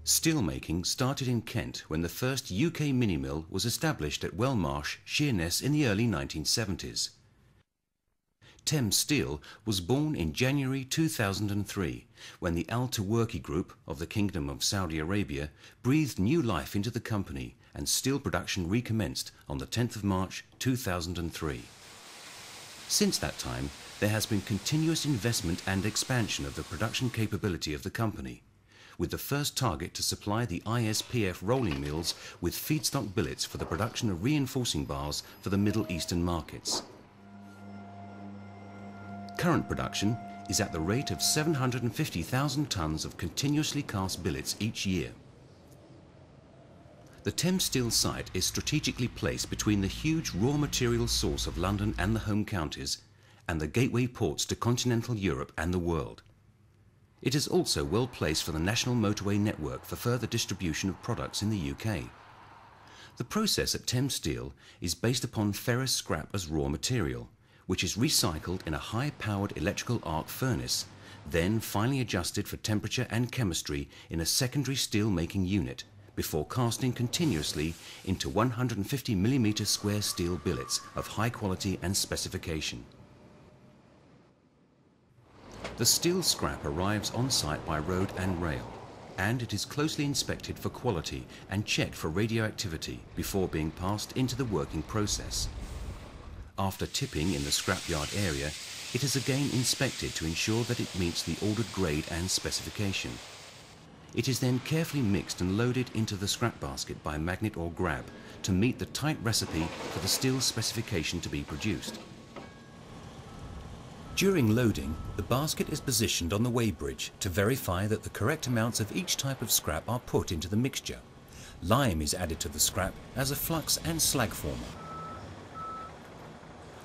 Steelmaking started in Kent when the first UK mini-mill was established at Wellmarsh, Sheerness in the early 1970s. Thamesteel was born in January 2003 when the Al Tawerki Group of the Kingdom of Saudi Arabia breathed new life into the company, and steel production recommenced on the 10th of March 2003. Since that time, there has been continuous investment and expansion of the production capability of the company, with the first target to supply the ISPF rolling mills with feedstock billets for the production of reinforcing bars for the Middle Eastern markets. Current production is at the rate of 750,000 tonnes of continuously cast billets each year. The Thamesteel site is strategically placed between the huge raw material source of London and the home counties and the gateway ports to continental Europe and the world. It is also well placed for the national motorway network for further distribution of products in the UK. The process at Thamesteel is based upon ferrous scrap as raw material, which is recycled in a high-powered electrical arc furnace, then finally adjusted for temperature and chemistry in a secondary steel-making unit, before casting continuously into 150mm square steel billets of high quality and specification. The steel scrap arrives on site by road and rail, and it is closely inspected for quality and checked for radioactivity before being passed into the working process. After tipping in the scrapyard area, it is again inspected to ensure that it meets the ordered grade and specification. It is then carefully mixed and loaded into the scrap basket by magnet or grab to meet the tight recipe for the steel specification to be produced. During loading, the basket is positioned on the weighbridge to verify that the correct amounts of each type of scrap are put into the mixture. Lime is added to the scrap as a flux and slag former.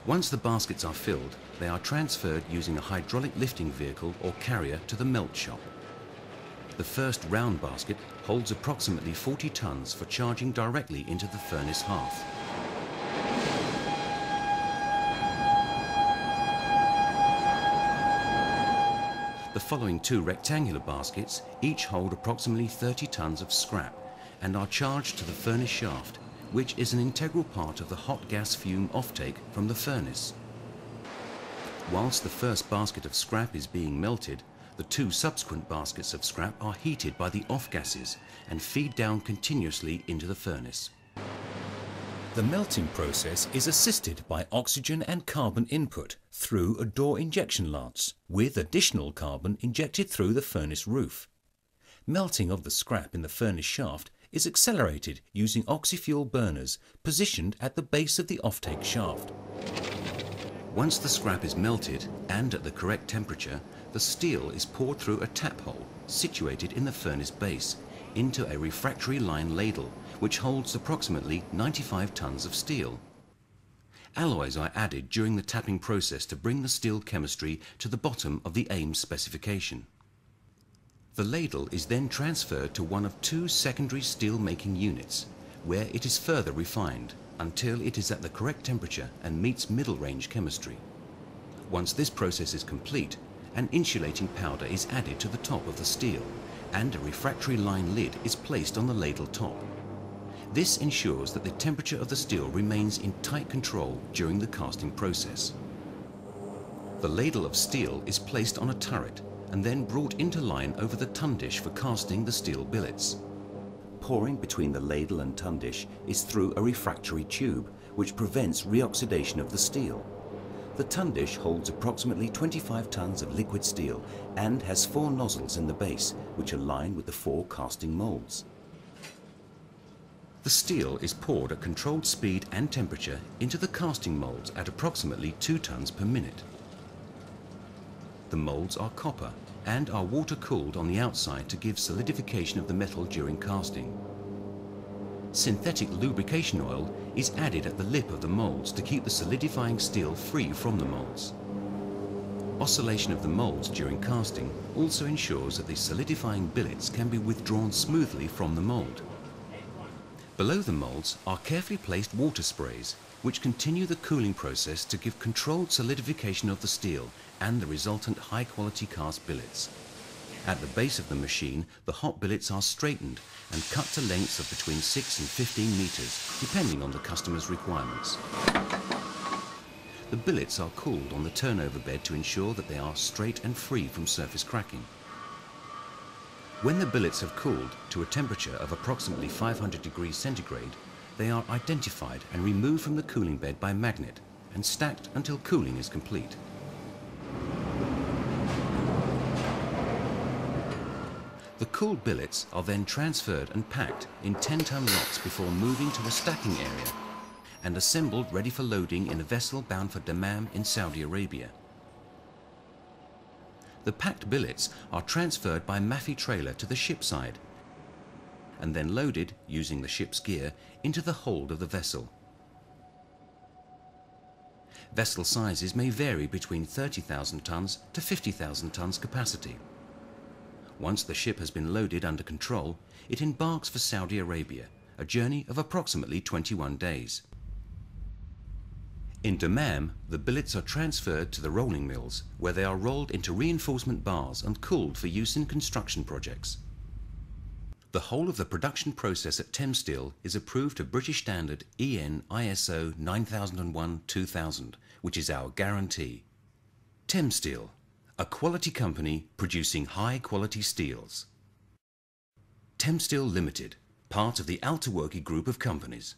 Once the baskets are filled, they are transferred using a hydraulic lifting vehicle or carrier to the melt shop. The first round basket holds approximately 40 tonnes for charging directly into the furnace hearth. The following two rectangular baskets each hold approximately 30 tonnes of scrap and are charged to the furnace shaft, which is an integral part of the hot gas fume offtake from the furnace. Whilst the first basket of scrap is being melted, the two subsequent baskets of scrap are heated by the off gases and feed down continuously into the furnace. The melting process is assisted by oxygen and carbon input through a door injection lance, with additional carbon injected through the furnace roof. Melting of the scrap in the furnace shaft is accelerated using oxy-fuel burners positioned at the base of the offtake shaft. Once the scrap is melted and at the correct temperature, the steel is poured through a tap hole situated in the furnace base into a refractory line ladle, which holds approximately 95 tonnes of steel. Alloys are added during the tapping process to bring the steel chemistry to the bottom of the AIM specification. The ladle is then transferred to one of two secondary steel making units, where it is further refined until it is at the correct temperature and meets middle range chemistry. Once this process is complete, an insulating powder is added to the top of the steel and a refractory line lid is placed on the ladle top. This ensures that the temperature of the steel remains in tight control during the casting process. The ladle of steel is placed on a turret and then brought into line over the tun dish for casting the steel billets. Pouring between the ladle and tun dish is through a refractory tube, which prevents reoxidation of the steel. The tun dish holds approximately 25 tonnes of liquid steel and has 4 nozzles in the base, which align with the 4 casting moulds. The steel is poured at controlled speed and temperature into the casting moulds at approximately 2 tonnes per minute. The moulds are copper and are water cooled on the outside to give solidification of the metal during casting. Synthetic lubrication oil is added at the lip of the moulds to keep the solidifying steel free from the moulds. Oscillation of the moulds during casting also ensures that the solidifying billets can be withdrawn smoothly from the mould. Below the moulds are carefully placed water sprays, which continue the cooling process to give controlled solidification of the steel and the resultant high-quality cast billets. At the base of the machine, the hot billets are straightened and cut to lengths of between 6 and 15 meters, depending on the customer's requirements. The billets are cooled on the turnover bed to ensure that they are straight and free from surface cracking. When the billets have cooled to a temperature of approximately 500 degrees centigrade, they are identified and removed from the cooling bed by magnet and stacked until cooling is complete. The cooled billets are then transferred and packed in 10-ton lots before moving to a stacking area and assembled ready for loading in a vessel bound for Dammam in Saudi Arabia. The packed billets are transferred by Mafi trailer to the ship side and then loaded, using the ship's gear, into the hold of the vessel. Vessel sizes may vary between 30,000 tons to 50,000 tons capacity. Once the ship has been loaded under control, it embarks for Saudi Arabia, a journey of approximately 21 days. In Dammam, the billets are transferred to the rolling mills, where they are rolled into reinforcement bars and cooled for use in construction projects. The whole of the production process at Thamesteel is approved to British standard EN ISO 9001-2000, which is our guarantee. Thamesteel, a quality company producing high-quality steels. Thamesteel Limited, part of the Altaworki group of companies.